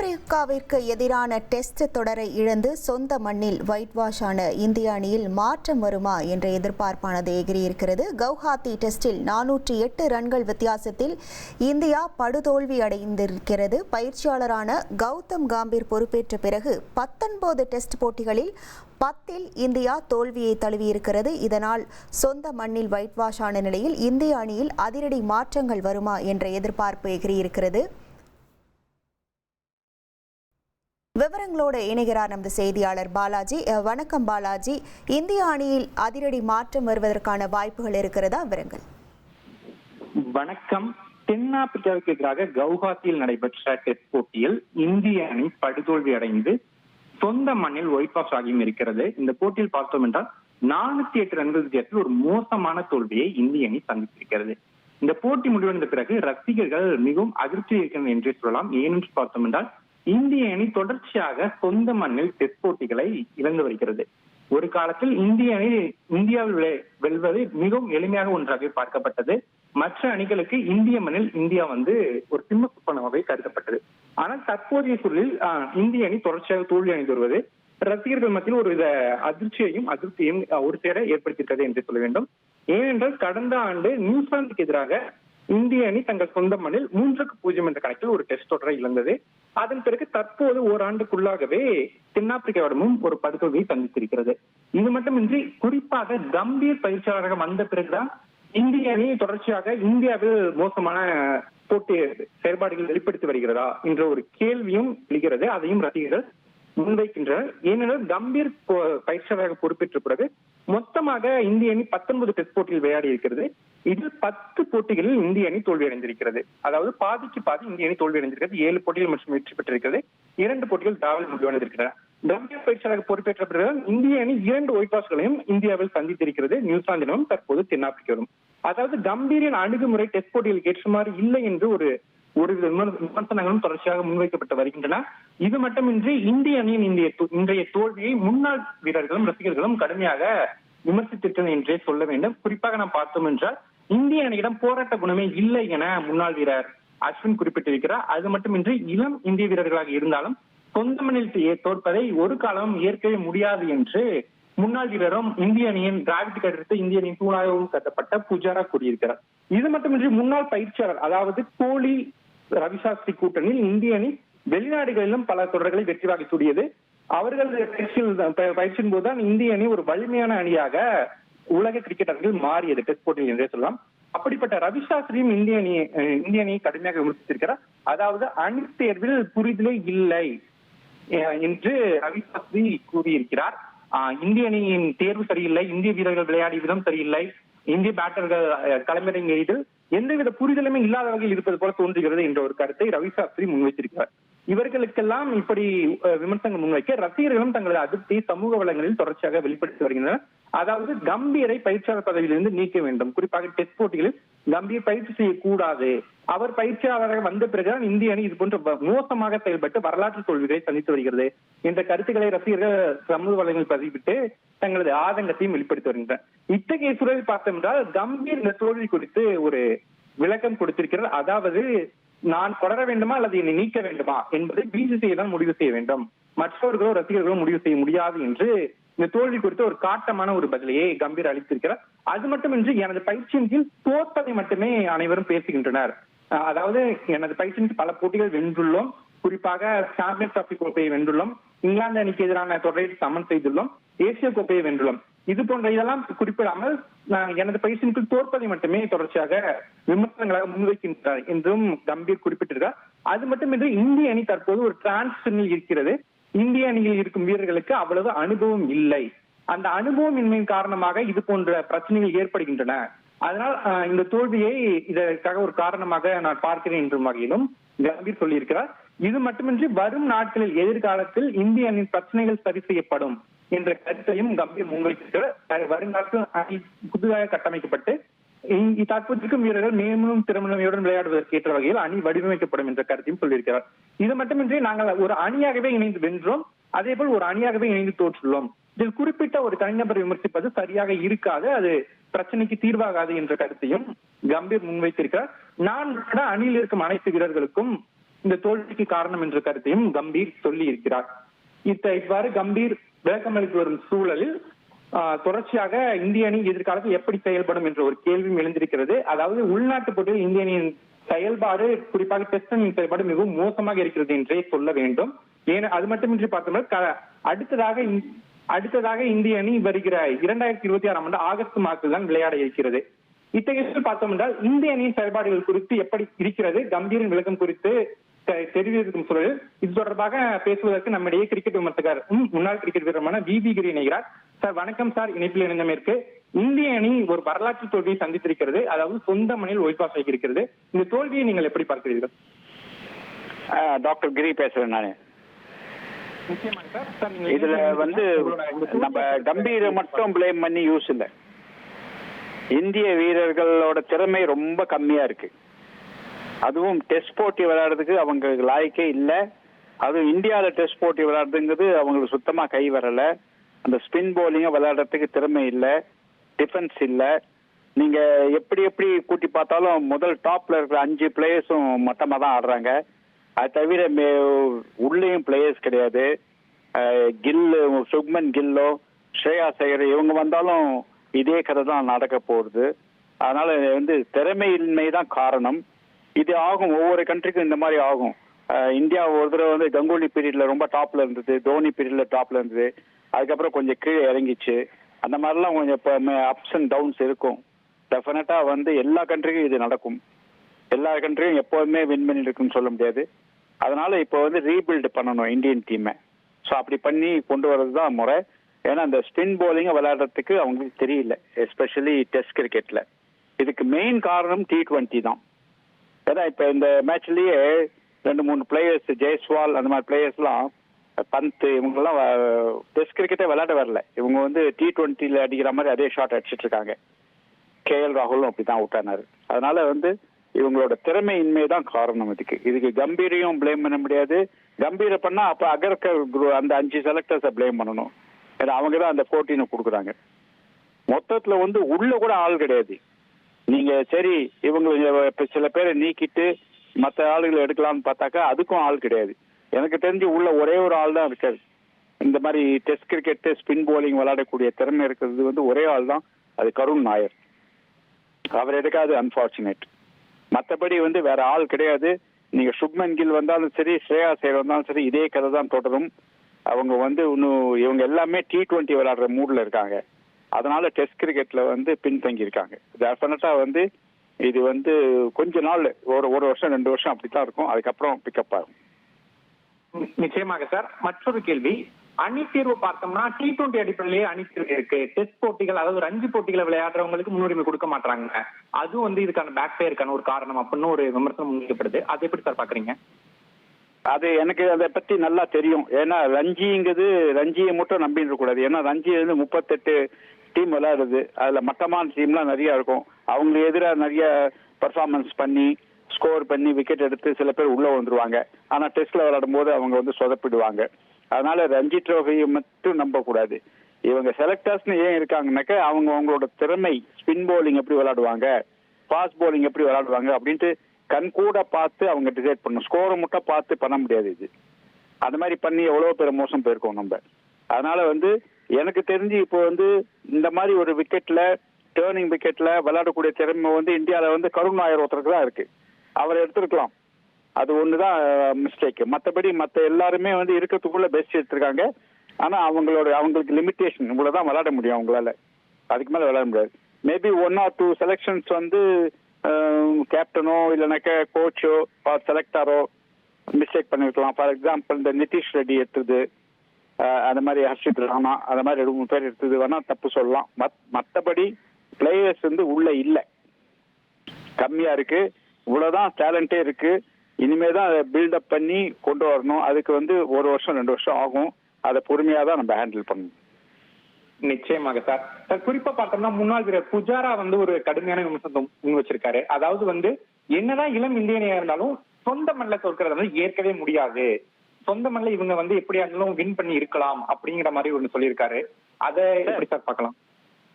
தென்னாப்பிரிக்காவிற்கு எதிரான டெஸ்ட் தொடரை இழந்து சொந்த மண்ணில் ஒயிட் வாஷ் ஆன இந்திய அணியில் மாற்றம் வருமா என்ற எதிர்பார்ப்பானது எகிரியிருக்கிறது. கவுஹாத்தி டெஸ்டில் 408 ரன்கள் வித்தியாசத்தில் இந்தியா படுதோல்வி அடைந்திருக்கிறது. பயிற்சியாளரான கௌதம் கம்பீர் பொறுப்பேற்ற பிறகு 19 டெஸ்ட் போட்டிகளில் 10இல் இந்தியா தோல்வியை தழுவியிருக்கிறது. இதனால் சொந்த மண்ணில் ஒயிட் வாஷ் ஆன நிலையில் இந்திய அணியில் அதிரடி மாற்றங்கள் வருமா என்ற எதிர்பார்ப்பு எகிரியிருக்கிறது. விவரங்களோடு இணைகிறார் நமது செய்தியாளர் பாலாஜி. வணக்கம் பாலாஜி, இந்திய அணியில் அதிரடி மாற்றம் வருவதற்கான வாய்ப்புகள் இருக்கிறதா? விவரங்கள். வணக்கம். தென்னாப்பிரிக்காவுக்கு எதிராக கவுஹாத்தியில் நடைபெற்ற டெஸ்ட் போட்டியில் இந்திய அணி படுதோல்வி அடைந்து சொந்த மண்ணில் ஒயிட் வாஷ் ஆகியும் இருக்கிறது. இந்த போட்டியில் பார்த்தோம் என்றால் 408 ரன்கள் வித்தியாசத்தில் ஒரு மோசமான தோல்வியை இந்திய அணி சந்தித்திருக்கிறது. இந்த போட்டி முடிவடைந்த பிறகு ரசிகர்கள் மிகவும் அதிர்ச்சி இருக்கிறது என்றே சொல்லலாம். ஏனென்று பார்த்தோம் என்றால் இந்திய அணி தொடர்ச்சியாக சொந்த மண்ணில் டெஸ்ட் போட்டிகளை இழந்து வருகிறது. ஒரு காலத்தில் இந்திய அணி இந்தியாவில் வெல்வது மிகவும் எளிமையாக ஒன்றாக பார்க்கப்பட்டது. மற்ற அணிகளுக்கு இந்திய மண்ணில் இந்தியா ஒரு சிம்ம சொப்பனமாகவே கருதப்பட்டது. ஆனால் தற்போதைய சூழலில் இந்திய அணி தொடர்ச்சியாக தோல்வி அடைந்து வருவது ரசிகர்கள் மத்தியில் ஒரு வித அதிருப்தியையும் ஒரு சேர ஏற்படுத்தியிருக்கிறது என்று சொல்ல வேண்டும். ஏனென்றால் கடந்த ஆண்டு நியூசிலாந்துக்கு எதிராக இந்திய அணி தங்கள் சொந்த மண்ணில் 3-0 என்ற கணக்கில் ஒரு டெஸ்ட் தொடரை இழந்தது. அதன் பிறகு தற்போது ஓராண்டுக்குள்ளாகவே தென்னாப்பிரிக்காவிடமும் ஒரு படுதோல்வியை சந்தித்திருக்கிறது. இது மட்டுமின்றி குறிப்பாக கம்பீர் பயிற்சியாளராக வந்த பிறகுதான் இந்திய அணி தொடர்ச்சியாக இந்தியாவில் மோசமான போட்டி செயல்பாடுகள் வெளிப்படுத்தி வருகிறதா என்ற ஒரு கேள்வியும் எழுகிறது. அதையும் ரசிகர்கள் முன்வைக்கின்றனர். ஏனென்றால் கம்பீர் பயிற்சியாளராக பொறுப்பேற்ற பிறகு மொத்தமாக இந்திய அணி 19 டெஸ்ட் போட்டியில் விளையாடி இருக்கிறது. இதில் 10 போட்டிகளில் இந்திய அணி தோல்வி அடைந்திருக்கிறது. அதாவது பாதிக்கு பாதி இந்திய அணி தோல்வி அடைந்திருக்கிறது. 7 போட்டிகள் மற்றும் வெற்றி பெற்றிருக்கிறது. 2 போட்டிகள் டிராவில் முடிவடைந்திருக்கின்றன. கம்பீர் பயிற்சியாளராக பொறுப்பேற்ற பிறகு இந்திய அணி 2 ஒயிட் வாஷ்களையும் இந்தியாவில் சந்தித்திருக்கிறது. நியூசிலாந்திலும் தற்போது தென்னாப்பிரிக்காவிலும். அதாவது கம்பீரின் அணுகுமுறை டெஸ்ட் போட்டிகளுக்கு ஏற்றுமாறு இல்லை என்று ஒரு விமர்சனங்களும் தொடர்ச்சியாக முன்வைக்கப்பட்டு வருகின்றன. இது மட்டுமின்றி இந்திய அணியின் இன்றைய தோல்வியை முன்னாள் வீரர்களும் ரசிகர்களும் கடுமையாக விமர்சித்திருக்கிறது என்றே சொல்ல வேண்டும். குறிப்பாக நாம் பார்த்தோம் என்றால் இந்திய அணியிடம் போராட்ட குணமே இல்லை என முன்னாள் வீரர் அஸ்வின் குறிப்பிட்டிருக்கிறார். அது மட்டுமின்றி இளம் இந்திய வீரர்களாக இருந்தாலும் சொந்த மண்ணில் தோற்பதை ஒரு காலமும் ஏற்கவே முடியாது என்று முன்னாள் வீரரும் இந்திய அணியின் டிராவிட் கருத்து இந்திய அணியின் தூணாகவும் கட்டப்பட்ட புஜாரா கூறியிருக்கிறார். இது மட்டுமின்றி முன்னாள் பயிற்சியாளர் அதாவது கோலி ரவிசாஸ்திரி கூட்டணியில் இந்திய அணி வெளிநாடுகளிலும் பல தொடர்களை வெற்றி வாகை சூடியது. அவர்கள் பயிற்சியின் போதுதான் இந்திய அணி ஒரு வலிமையான அணியாக உலக கிரிக்கெட் அரங்கில் மாறியது டெஸ்ட் போட்டியில் என்றே சொல்லலாம். அப்படிப்பட்ட ரவிசாஸ்திரியும் இந்திய அணியை கடுமையாக விமர்சித்திருக்கிறார். அதாவது அணி தேர்வில் புரிதலே இல்லை என்று ரவிசாஸ்திரி கூறியிருக்கிறார். இந்திய அணியின் தேர்வு சரியில்லை, இந்திய வீரர்கள் விளையாடிய விதம் சரியில்லை, இந்திய பேட்டர்கள் களமிறங்கியதில் எந்தவித புரிதலுமே இல்லாத வகையில் இருப்பது போல தோன்றுகிறது என்ற ஒரு கருத்தை ரவிசாஸ்திரி முன்வைத்திருக்கிறார். இவர்களுக்கெல்லாம் இப்படி விமர்சனங்கள் முன்வைக்க ரசிகர்களும் தங்களது அதிருப்தியை சமூக வளங்களில் தொடர்ச்சியாக வெளிப்படுத்தி வருகின்றனர். அதாவது கம்பீரை பயிற்சியாளர் பதவியிலிருந்து நீக்க வேண்டும். குறிப்பாக டெஸ்ட் போட்டிகளில் கம்பீர் பயிற்சி செய்யக்கூடாது. அவர் பயிற்சியாளராக வந்த பிறகுதான் இந்திய அணி இது போன்ற மோசமாக செயல்பட்டு வரலாற்று தோல்விகளை சந்தித்து வருகிறது என்ற கருத்துக்களை ரசிகர்கள் சமூக வளங்களில் பதிவிட்டு தங்களது ஆதங்கத்தையும் வெளிப்படுத்தி வருகின்றனர். இத்தகைய சூழலில் பார்த்தோம் என்றால் கம்பீர் இந்த தோல்வி குறித்து ஒரு விளக்கம் கொடுத்திருக்கிறார். அதாவது நான் தொடர வேண்டுமா அல்லது என்னை நீக்க வேண்டுமா என்பதை பிசிசிஐ தான் முடிவு செய்ய வேண்டும், மற்றவர்களோ ரசிகர்களோ முடிவு செய்ய முடியாது என்று இந்த தோல்வி குறித்து ஒரு காட்டமான ஒரு பதிலையே கம்பீர் அளித்திருக்கிறார். அது மட்டுமின்றி எனது பயிற்சியின் கீழ் தோற்பதை மட்டுமே அனைவரும் பேசுகின்றனர். அதாவது எனது பயிற்சியின் பல போட்டிகள் வென்றுள்ளோம், குறிப்பாக சாம்பியன்ஸ் டிராபி கோப்பையை வென்றுள்ளோம், இங்கிலாந்து அணிக்கு எதிரான தொடரில் சமன் செய்துள்ளோம், ஏசிய கோப்பையை வென்றுள்ளோம். இது போன்ற இதெல்லாம் குறிப்பிடாமல் எனது பயிற்சியின் தோற்பதை மட்டுமே தொடர்ச்சியாக விமர்சனங்களாக முன்வைக்கின்றார் என்றும் கம்பீர் குறிப்பிட்டிருக்கார். அது மட்டுமின்றி இந்திய அணி தற்போது ஒரு டிரான்சிஷனில் இருக்கிறது. இந்திய அணியில் இருக்கும் வீரர்களுக்கு அவ்வளவு அனுபவம் இல்லை. அந்த அனுபவம் இன்மையின் காரணமாக இது போன்ற பிரச்சனைகள் ஏற்படுகின்றன. அதனால் இந்த தோல்வியை இதற்காக ஒரு காரணமாக நான் பார்க்கிறேன் என்றும் வகையிலும் கம்பீர் சொல்லியிருக்கிறார். இது மட்டுமின்றி வரும் நாட்களில் எதிர்காலத்தில் இந்திய அணியின் பிரச்சனைகள் சரி செய்யப்படும் என்ற கருத்தையும் கம்பீர் முன்வைத்திருக்கிறார். வருங்காலத்தில் அணி புதிதாக கட்டமைக்கப்பட்டு தற்போதைக்கும் வீரர்கள் மேலும் திறமையுடன் விளையாடுவதற்கு ஏற்ற வகையில் அணி வடிவமைக்கப்படும் என்ற கருத்தையும் சொல்லியிருக்கிறார். இது மட்டுமின்றி நாங்கள் ஒரு அணியாகவே இணைந்து வென்றோம், அதே போல் ஒரு அணியாகவே இணைந்து தோற்றுள்ளோம். இதில் குறிப்பிட்ட ஒரு தனிநபரை விமர்சிப்பது சரியாக இருக்காது, அது பிரச்சனைக்கு தீர்வாகாது என்ற கருத்தையும் கம்பீர் முன்வைத்திருக்கிறார். நான் அணியில் இருக்கும் அனைத்து வீரர்களுக்கும் இந்த தோல்விக்கு காரணம் என்ற கருத்தையும் கம்பீர் சொல்லி இருக்கிறார். இவ்வாறு கம்பீர் விளக்கமளித்து வரும் சூழலில் தொடர்ச்சியாக இந்திய அணி எதிர்காலத்தில் எப்படி செயல்படும் என்ற ஒரு கேள்வியும் எழுந்திருக்கிறது. அதாவது உள்நாட்டு போட்டியில் இந்திய அணியின் செயல்பாடு, குறிப்பாக டெஸ்ட் அணியின் செயல்பாடு மிகவும் மோசமாக இருக்கிறது என்றே சொல்ல வேண்டும். அது மட்டுமின்றி பார்த்தோம்னா அடுத்ததாக இந்திய அணி வருகிற 2026ஆம் ஆண்டு ஆகஸ்ட் மாதத்தில் தான் விளையாட இருக்கிறது. இத்தகைய பார்த்தோம் என்றால் இந்திய அணியின் செயல்பாடுகள் குறித்து எப்படி இருக்கிறது, கம்பீரின் விளக்கம் குறித்து தெரிவிக்கும் சூழலில் இது தொடர்பாக பேசுவதற்கு நம்மிடையே கிரிக்கெட் விமர்சகர் முன்னாள் கிரிக்கெட் வீரமான வி கிரி இணைகிறார். சார் வணக்கம் சார், இணைப்பில் இணைந்தமைக்கு. இந்திய அணி ஒரு வரலாற்று தோல்வியை சந்தித்திருக்கிறது, அதாவது சொந்த மண்ணில் ஒயிட் வாஷ் ஆகியிருக்கிறது. இந்த தோல்வியை நீங்கள் எப்படி பார்க்கிறீர்கள்? டாக்டர் கிரி பேசுறேன் நானு. இதுல வந்து நம்ம கம்பீரை மட்டும் பிளேம் பண்ணி யூஸ் இல்லை. இந்திய வீரர்களோட திறமை ரொம்ப கம்மியா இருக்கு. அதுவும் டெஸ்ட் போட்டி விளையாடுறதுக்கு அவங்களுக்கு லாய்க்கே இல்லை. அதுவும் இந்தியாவில் டெஸ்ட் போட்டி விளையாடுறதுங்கிறது அவங்களுக்கு சுத்தமா கை வரல. அந்த ஸ்பின் போலிங்க விளையாடுறதுக்கு திறமை இல்லை, டிஃபென்ஸ் இல்லை. நீங்க எப்படி கூட்டி பார்த்தாலும் முதல் டாப்ல இருக்கிற 5 பிளேயர்ஸும் மட்டமா தான் ஆடுறாங்க. அது தவிர உள்ளேயும் பிளேயர்ஸ் கிடையாது. கில்லு, சுப்மன் கில்லோ, ஸ்ரேயா ஐயர் இவங்க வந்தாலும் இதே கதை தான் நடக்க போகுது. அதனால வந்து திறமையின்மை தான் காரணம். இது ஆகும், ஒவ்வொரு கண்ட்ரிக்கும் இந்த மாதிரி ஆகும். இந்தியா ஒரு தடவை வந்து கங்குலி பீரியட்ல ரொம்ப டாப்ல இருந்தது, தோனி பீரியட்ல டாப்ல இருந்தது, அதுக்கப்புறம் கொஞ்சம் கீழே இறங்கிச்சு. அந்த மாதிரிலாம் கொஞ்சம் இப்போ அப்ஸ் அண்ட் டவுன்ஸ் இருக்கும். டெஃபினட்டா வந்து எல்லா கண்ட்ரிக்கும் இது நடக்கும். எல்லா கண்ட்ரியும் எப்போதுமே வின் பண்ணிட்டு இருக்குன்னு சொல்ல முடியாது. அதனால இப்போ வந்து ரீபில்ட் பண்ணணும் இந்தியன் டீமை. ஸோ அப்படி பண்ணி கொண்டு வர்றது தான் முறை. ஏன்னா அந்த ஸ்பின் போலிங்கை விளையாடுறதுக்கு அவங்களுக்கு தெரியல, எஸ்பெஷலி டெஸ்ட் கிரிக்கெட்ல. இதுக்கு மெயின் காரணம் T20 தான். ஏன்னா இப்போ இந்த மேட்ச்லயே 2-3 பிளேயர்ஸ், ஜெய்ஸ்வால் அந்த மாதிரி பிளேயர்ஸ்லாம், பந்த் இவங்கெல்லாம் டெஸ்ட் கிரிக்கெட்டை விளையாட வரல. இவங்க வந்து T20ல அடிக்கிற மாதிரி அதே ஷாட் அடிச்சிட்டு இருக்காங்க. KL ராகுலும் அப்படிதான் விட்டானாரு. அதனால வந்து இவங்களோட திறமையின்மை தான் காரணம். இதுக்கு கம்பீரையும் பிளேம் பண்ண முடியாது. கம்பீரை பண்ணா அப்ப அகர்கர் அந்த 5 செலக்டர்ஸை பிளேம் பண்ணணும். ஏன்னா அவங்க தான் அந்த 14 கொடுக்குறாங்க. மொத்தத்துல வந்து உள்ள கூட ஆள் கிடையாது. நீங்க சரி இவங்க சில பேரை நீக்கிட்டு மற்ற ஆளுகளை எடுக்கலாம்னு பார்த்தாக்கா அதுக்கும் ஆள் கிடையாது. எனக்கு தெரிஞ்சு உள்ள ஒரே ஒரு ஆள் தான் இருக்காரு. இந்த மாதிரி டெஸ்ட் கிரிக்கெட் ஸ்பின் போலிங் விளையாடக்கூடிய திறமை இருக்கிறது வந்து ஒரே ஆள் தான், அது கருண் நாயர். அவர் எடுக்காது, அன்பார்ச்சுனேட். மற்றபடி வந்து வேற ஆள் கிடையாது. நீங்க சுப்மன் கில் வந்தாலும் சரி, ஸ்ரேயா ஐயர் வந்தாலும் சரி, இதே கதை தான் தொடரும். அவங்க வந்து இன்னும் இவங்க எல்லாமே T20 விளையாடுற மூட்ல இருக்காங்க. அதனால டெஸ்ட் கிரிக்கெட்ல வந்து பின்தங்கி இருக்காங்க. டெஃபினட்டா வந்து இது வந்து கொஞ்ச நாள், ஒரு வருஷம் 2 வருஷம் அப்படித்தான் இருக்கும். அதுக்கப்புறம் பிக்கப் ஆகும். நிச்சயமாக சார். மற்றொரு கேள்வி, அணி தேர்வு பார்த்தோம்னா T20 அடிப்படையிலேயே அணி தேர்வு இருக்கு. டெஸ்ட் போட்டிகள், அதாவது ரஞ்சி போட்டிகளை விளையாடுறவங்களுக்கு முன்னுரிமை கொடுக்க மாட்டாங்க. அதுவும் வந்து இதுக்கான பேக் ஃபயருக்கான ஒரு காரணம் அப்படின்னு ஒரு விமர்சனம் முன்வைக்கப்படுது. அதை எப்படி சார் பாக்குறீங்க? அது எனக்கு அதை பத்தி நல்லா தெரியும். ஏன்னா ரஞ்சியை மட்டும் நம்பிட்டு கூடாது. ஏன்னா ரஞ்சி வந்து 38 டீம் விளையாடுது. அதுல மட்டமான டீம்லாம் நிறைய இருக்கும். அவங்களுக்கு எதிராக நிறைய பர்ஃபார்மன்ஸ் பண்ணி, ஸ்கோர் பண்ணி, விக்கெட் எடுத்து சில பேர் உள்ள வந்துருவாங்க. ஆனா டெஸ்ட்ல விளையாடும் போது அவங்க வந்து சொதப்பிடுவாங்க. அதனால ரஞ்சி ட்ரோஃபியை மட்டும் நம்ப கூடாது. இவங்க செலக்டர்ஸ்னு ஏன் இருக்காங்கன்னாக்க அவங்களோட திறமை, ஸ்பின் போலிங் எப்படி விளையாடுவாங்க, ஃபாஸ்ட் போலிங் எப்படி விளையாடுவாங்க அப்படின்ட்டு கண் கூட பார்த்து அவங்க டிசைட் பண்ணணும். ஸ்கோரை மட்டும் பார்த்து பண்ண முடியாது. இது அந்த மாதிரி பண்ணி எவ்வளவு பேர் மோசம் போயிருக்கோம் நம்ம. அதனால வந்து எனக்கு தெரிஞ்சு இப்போ வந்து இந்த மாதிரி ஒரு விக்கெட்ல, டேர்னிங் விக்கெட்ல விளையாடக்கூடிய திறமை வந்து இந்தியாவில் வந்து கருண் நாயர் ஒருத்தருக்கு தான் இருக்கு. அவர் எடுத்திருக்கலாம். அது ஒண்ணுதான் மிஸ்டேக். மற்றபடி மற்ற எல்லாருமே வந்து இருக்கிறதுக்குள்ள பெஸ்ட் எடுத்திருக்காங்க. ஆனா அவங்களுக்கு லிமிட்டேஷன், இவ்வளவுதான் விளையாட முடியும் அவங்களால, அதுக்கு மேல விளையாட முடியாது. மேபி 1 or 2 செலக்ஷன்ஸ் வந்து கேப்டனோ இல்லைனாக்க கோச்சோ செலக்டரோ மிஸ்டேக் பண்ணிருக்கலாம். ஃபார் எக்ஸாம்பிள் இந்த நிதிஷ் ரெட்டி எடுத்தது, அந்த மாதிரி ஹர்ஷித் ராணா, அந்த மாதிரி 2-3 பேர் எடுத்தது வேணா தப்பு சொல்லலாம். மற்றபடி பிளேயர்ஸ் வந்து உள்ள இல்லை, கம்மியா இருக்கு. இவ்வளவுதான் டேலண்டே இருக்கு. இனிமே தான் அதை பில்டப் பண்ணி கொண்டு வரணும். அதுக்கு வந்து 1 வருஷம் 2 வருஷம் ஆகும். அதை பொறுமையா தான் நம்ம ஹேண்டில் பண்ணணும். நிச்சயமாக சார். சார் குறிப்பா பார்த்தோம்னா முன்னாள் வீரர் புஜாரா வந்து ஒரு கடுமையான விமர்சனம் முன் வச்சிருக்காரு. அதாவது வந்து என்னதான் இளம் இந்தியனியா இருந்தாலும் சொந்த மண்ணில தோற்கிறது வந்து ஏற்கவே முடியாது. சொந்த மண்ணில இவங்க வந்து எப்படியா இருந்தாலும் வின் பண்ணி இருக்கலாம் அப்படிங்கிற மாதிரி ஒண்ணு சொல்லியிருக்காரு. அதை எப்படி சார் பார்க்கலாம்?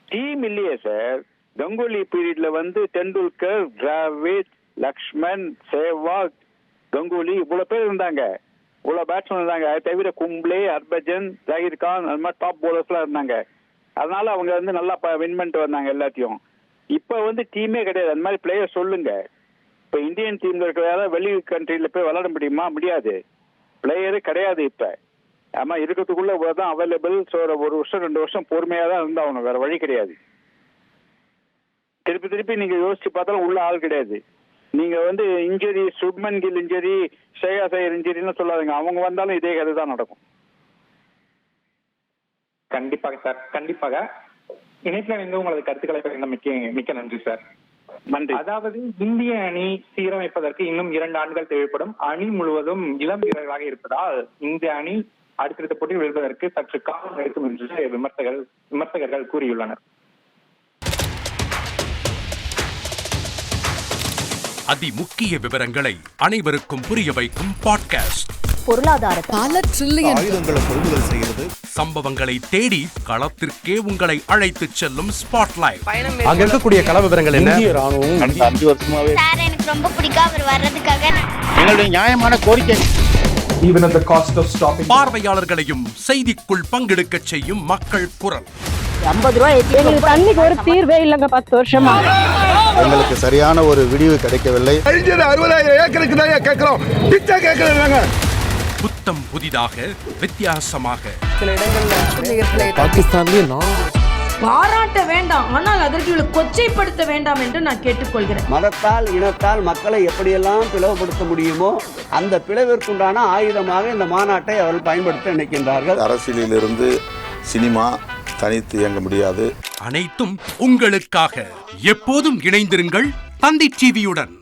டீம் இல்லையே சார். கங்குலி பீரியட்ல வந்து தெண்டுல்கர், டிராவிட், லக்ஷ்மன், சேவாக், கங்குலி, இவ்வளவு பேர் இருந்தாங்க, இவ்வளவு பேட்ஸ்மேன் இருந்தாங்க. அதை தவிர கும்ப்ளே, ஹர்பஜன், ஜாகிர் கான், அது மாதிரி டாப் பவுலர்ஸ் எல்லாம் இருந்தாங்க. அதனால அவங்க வந்து நல்லா வின் பண்ணிட்டு வந்தாங்க எல்லாத்தையும். இப்ப வந்து டீமே கிடையாது. அந்த மாதிரி பிளேயர் சொல்லுங்க. இப்ப இந்தியன் டீம்ல இருக்கிற வெளி கண்ட்ரில போய் விளையாட முடியுமா? முடியாது. பிளேயரே கிடையாது இப்ப. ஆமா, இருக்கிறதுக்குள்ள தான் அவைலபிள். ஸோ 1 வருஷம் 2 வருஷம் பொறுமையா தான் இருந்தாகணும், வேற வழி கிடையாது. திருப்பி நீங்க யோசிச்சு பார்த்தாலும் உள்ள ஆள் கிடையாது. நீங்க வந்து இன்ஜுரி, சுப்மன் கில் இன்ஜுரி, ஷ்ரேயாஸ் ஐயர் இன்ஜுரின்னு சொல்லாதுங்க. அவங்க வந்தாலும் இதே கதை தான் நடக்கும். கண்டிப்பாக சார், கண்டிப்பாக. இணைப்பில் இருந்து உங்களது கருத்துக்களை பகிர்ந்த மிக்க நன்றி சார். நன்றி. அதாவது இந்திய அணி சீரமைப்பதற்கு இன்னும் 2 ஆண்டுகள் தேவைப்படும். அணி முழுவதும் இளம் வீரர்களாக இருப்பதால் இந்த அணி அடுத்தடுத்த போட்டியில் வெல்வதற்கு சற்று காலம் எடுக்கும் என்று விமர்சகர்கள் கூறியுள்ளனர். அதிமுக்கிய விவரங்களை அனைவருக்கும் புரிய வைக்கும் பாட்காஸ்ட். பொருளாதார பல ட்ரில்லியன் ஆயுதங்களை கொள்முதல் செய்கிறது. சம்பவங்களை தேடி களத்திற்கே உங்களை அழைத்துச் செல்லும் ஸ்பாட்லைட். அங்க இருக்கக்கூடிய கள விவரங்கள் என்ன? இந்திய ராணுவம் கடந்த 5 வருஷமாவே சார் எனக்கு ரொம்ப பிடிக்கும் அவர் வர்றதுக்காக. எங்களுடைய நியாயமான கோரிக்கை. even at the cost of stopping பார்வையாளர்களையும் செய்திக்குள் பங்கெடுக்கச் செய்யும் மக்கள் குரல். 50 ரூபாய் எங்களுக்கு தண்ணிக்கு ஒரு தீர்வே இல்லைங்க 10 வருஷமா. எங்களுக்கு சரியான ஒரு விடிவு கிடைக்கவில்லை. 60,000 ஏக்கருக்கு தான் கேட்கிறோம், பிச்சை கேட்கறாங்க. புத்தம் புதிதாக, வித்தியாசமாக சில இடங்கள்ல பாகிஸ்தான்லயே பாராட்ட வேண்டாம், ஆனால் அதற்கு கொச்சைப்படுத்த வேண்டாம் என்று நான் கேட்டுக்கொள்கிறேன். மதத்தால் இனத்தால் மக்களை எப்படியெல்லாம் பிளவுபடுத்த முடியுமோ அந்த பிளவிற்குண்டான ஆயுதமாக இந்த மாநாட்டை அவர்கள் பயன்படுத்த நினைக்கின்றார்கள். அரசியலிலிருந்து சினிமா தனித்து இயங்க முடியாது. அனைத்தும் உங்களுக்காக. எப்போதும் இணைந்திருங்கள் தந்தி டிவியுடன்.